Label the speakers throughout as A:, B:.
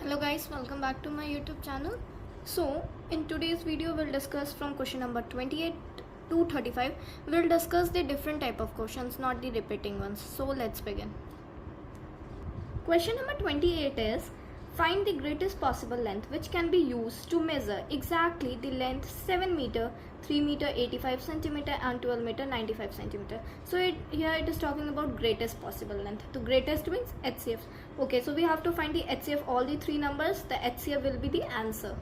A: Hello guys, welcome back to my YouTube channel. So in today's video we'll discuss from question number 28 to 35. We'll discuss the different type of questions, not the repeating ones. So let's begin. Question number 28 is, find the greatest possible length which can be used to measure exactly the length 7 meter, 3 meter 85 centimeter and 12 meter 95 centimeter. So here it is talking about greatest possible length. The greatest means HCF. Okay, so we have to find the HCF all the three numbers. The HCF will be the answer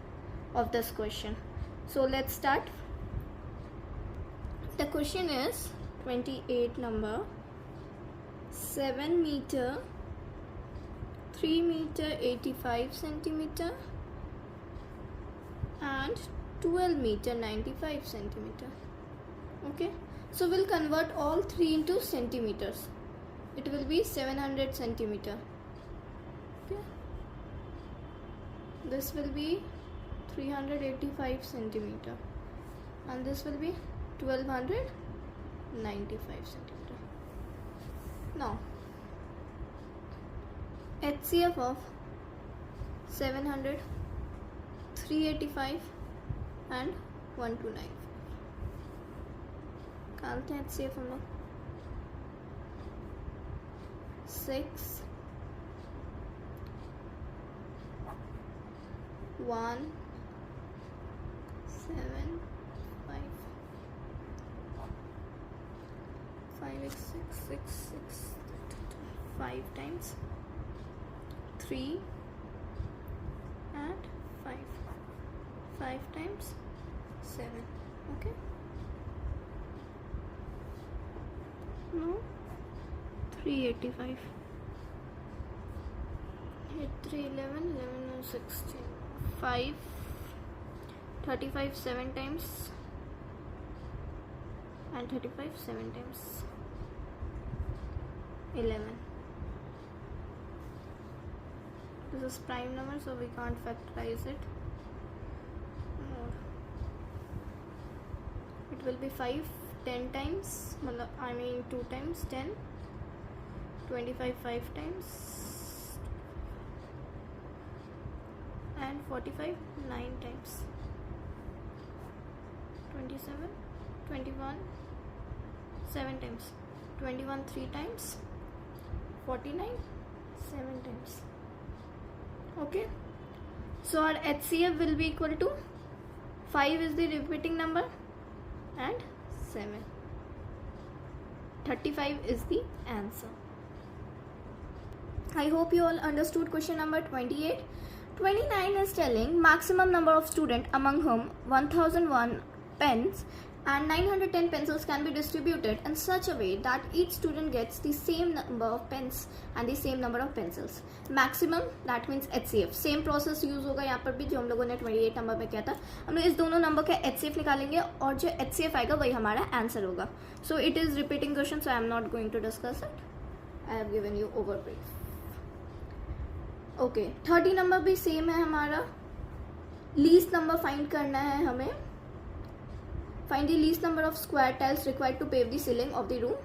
A: of this question. So let's start. The question is 28 number, 7 meter, 3 meter 85 centimeter and 12 meter 95 centimeter. Okay, so we'll convert all three into centimeters. It will be 700 centimeter. Okay, this will be 385 centimeter and this will be 1295 centimeter. Now HCF of 700, 385 and 1295. निकालते हैं HCF हम लोग. 6 1 7 5 5 6 5 times 3 and 5 times 7. Okay, no, 385 3 11 and 16 5 35 7 times and 35 7 times 11. This is prime number, so we can't factorize it. It will be 5 10 times, I mean 2 times 10, 25 5 times and 45 9 times, 27 21 7 times, 21 3 times, 49 7 times. Okay, so our HCF will be equal to 5 is the repeating number and 7. 35 is the answer. I hope you all understood question number 28. 29 is telling maximum number of students among whom 1001 pens and 910 pencils can be distributed in such a way that each student gets the same number of pens and the same number of pencils. Maximum, that means HCF. Same process use होगा यहाँ पर भी जो हम लोगों ने 28 number में किया था. हम लोग इस दोनों नंबर का HCF निकालेंगे और जो HCF आएगा वही हमारा आंसर होगा. So it is repeating question, so I am not going to discuss it. I have given you overbrief. Okay, 30 number भी सेम है हमारा. लीस्ट नंबर फाइंड करना है हमें. Find the least number of square tiles required to pave the ceiling of the room.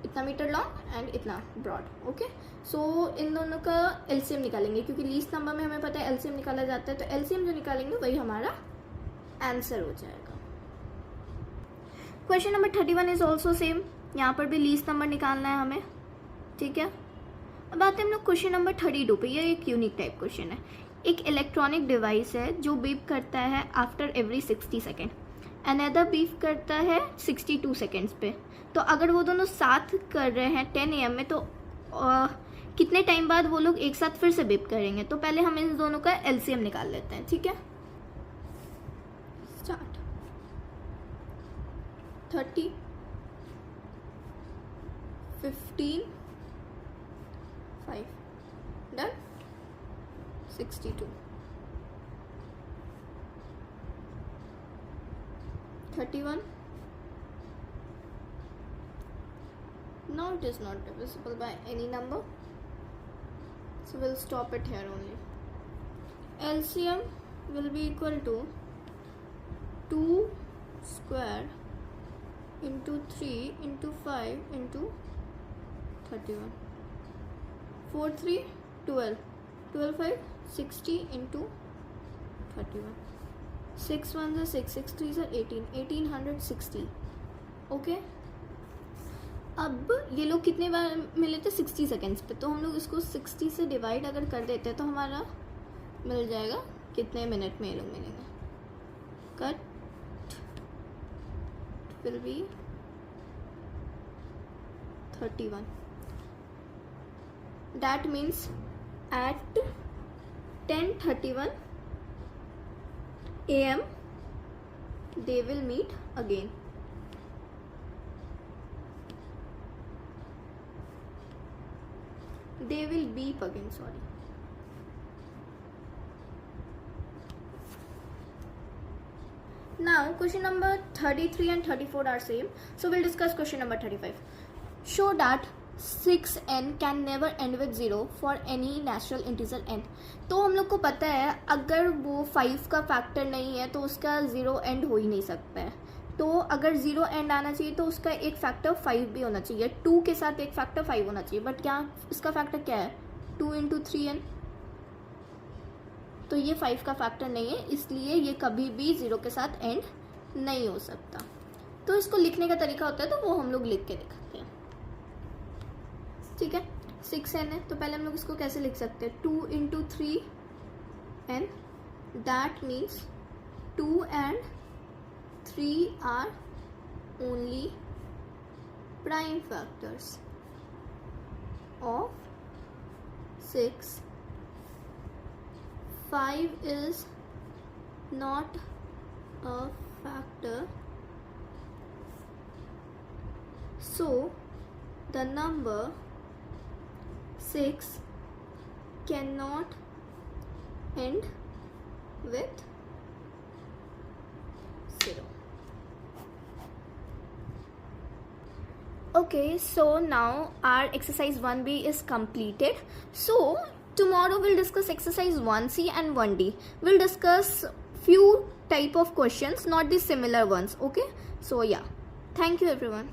A: इतना metre long and इतना broad. Okay, सो इन दोनों का एलसीएम निकालेंगे क्योंकि लीस्ट नंबर में हमें पता है एलसीएम निकाला जाता है, तो एलसीएम जो निकालेंगे वही हमारा आंसर हो जाएगा. Question number 31 is also same. यहाँ पर भी लीस्ट नंबर निकालना है हमें. ठीक है, अब आते हैं हम लोग क्वेश्चन नंबर 32 पे. ये एक यूनिक टाइप क्वेश्चन है. एक इलेक्ट्रॉनिक डिवाइस है जो बीप करता है after every 60 second. Another beef करता है 62 सेकेंड्स पे. तो अगर वो दोनों साथ कर रहे हैं 10 AM में, तो कितने टाइम बाद वो लोग एक साथ फिर से बीप करेंगे. तो पहले हम इन दोनों का एलसीएम निकाल लेते हैं. ठीक है, start. 30 15 5 done. 62 31. Now it is not divisible by any number, so we'll stop it here only. LCM will be equal to 2 square into 3 into 5 into 31. 4 3 12. 12 5 60 into 31. 6 1 are 6, 6 3 are 18, 1860. Okay अब ये लोग कितने बार मिले थे 60 सेकेंड्स पे, तो हम लोग इसको 60 से डिवाइड अगर कर देते हैं तो हमारा मिल जाएगा कितने मिनट में ये लोग मिलेंगे. Cut will be 31. That means at 10:31 AM they will meet again. They will beep again, sorry. Now question number 33 and 34 are same, so we'll discuss question number 35. Show that 6n can never end with 0 for any natural integer n. तो हम लोग को पता है अगर वो 5 का factor नहीं है तो उसका 0 एंड हो ही नहीं सकता है. तो अगर 0 एंड आना चाहिए तो उसका एक फैक्टर 5 भी होना चाहिए. 2 के साथ एक फैक्टर 5 होना चाहिए, बट क्या इसका फैक्टर क्या है 2 इंटू 3n. तो ये 5 का फैक्टर नहीं है, इसलिए ये कभी भी 0 के साथ एंड नहीं हो सकता. तो इसको लिखने का तरीका होता है, तो वो हम लोग लिख के दिखाते हैं. ठीक है, 6n है तो पहले हम लोग इसको कैसे लिख सकते हैं 2 into 3n. That means 2 and 3 are only prime factors of 6. 5 is not a factor, so the number 6 cannot end with 0. Okay, so now our exercise 1b is completed. So tomorrow we'll discuss exercise 1c and 1d. We'll discuss few type of questions, not the similar ones. Okay, so yeah, thank you everyone.